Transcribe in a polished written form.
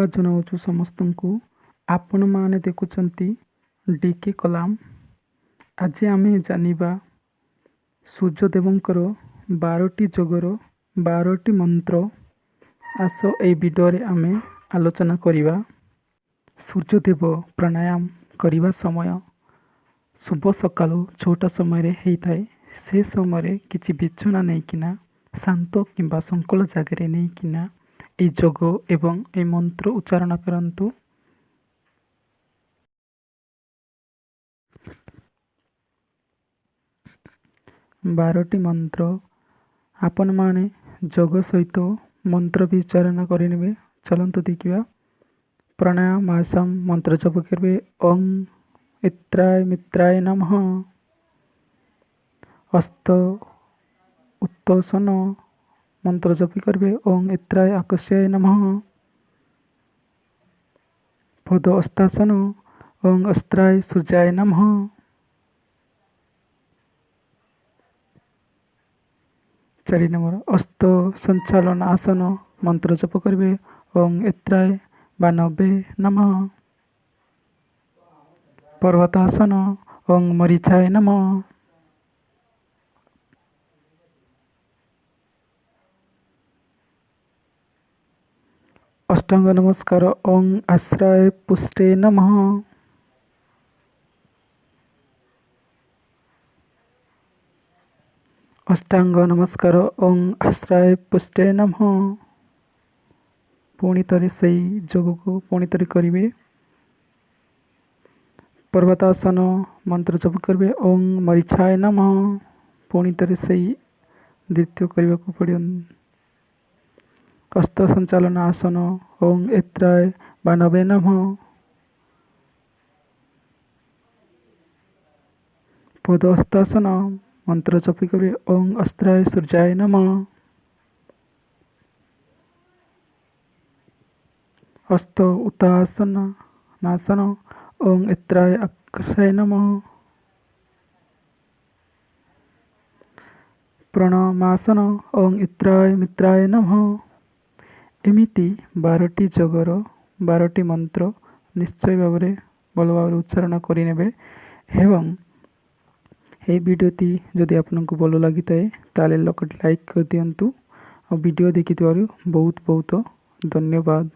धन्यवाद जनाऊँ समस्त को। आपण माने देखुचंती डीके कलाम। आज आमे जानिबा सूर्यदेवंकर 12टी जोगर 12टी मंत्र। आस ए वीडियो रे आमे आलोचना करिबा। सूर्यदेव प्राणायाम करिबा समय शुभ सकाल 6टा समय रे हेइथाय। से समय रे किछि बिछना नै किना शांत किंबा संकुल जगह नहीं किना ए जोग एवं ए मंत्र उच्चारण करंतु। बारोटी मंत्र आपण माने जोग सहित मंत्र भी उच्चारण करेंगे। चलंतु देखिए। प्राणायाम आसम मंत्र जप करेंगे। ओं इत्राय मित्राय नमः। हस्त उत्तोषण मंत्र जप करेंगे। ओं इत्राय आकाशाय नमः। पद अस्तासन ओं अस्त्राय सूर्याय नमः। चारि नंबर अस्त संचालन आसन मंत्र जप करेंगे। ओं इत्राय बानवे नमः। पर्वतासन ओं मरीचाय नमः। अष्टांग नमस्कार ओं आश्रय पुष्टे नमः। अष्टांग नमस्कार ओं आश्रय पुष्टे नमः। पुणी थरे सही जोग को पुणी थरे करिवे। पर्वतासन मंत्र जप करिवे। ओं मरीचाय नमः। पुणी थरे सही द्वितीय करने को पड़े। हस्त संचालन आसन ओं इत्राय बानवे नमः। पद हस्तासन मंत्र जप करिवे। ओं अस्त्राय सूर्याय नमः। हस्त उतासन नासन ओं इत्राय आकाशाय नमः। प्रणमासन ओं इत्राय मित्राय नमः। एमिति 12टी जोगर 12टी मंत्र निश्चय भाव भल भाव उच्चारण करेंगे। एवं ये वीडियोटी जदि आपको भल लगी थाए ताले लाइक कर दिंतु। वीडियो देखि बहुत बहुत धन्यवाद।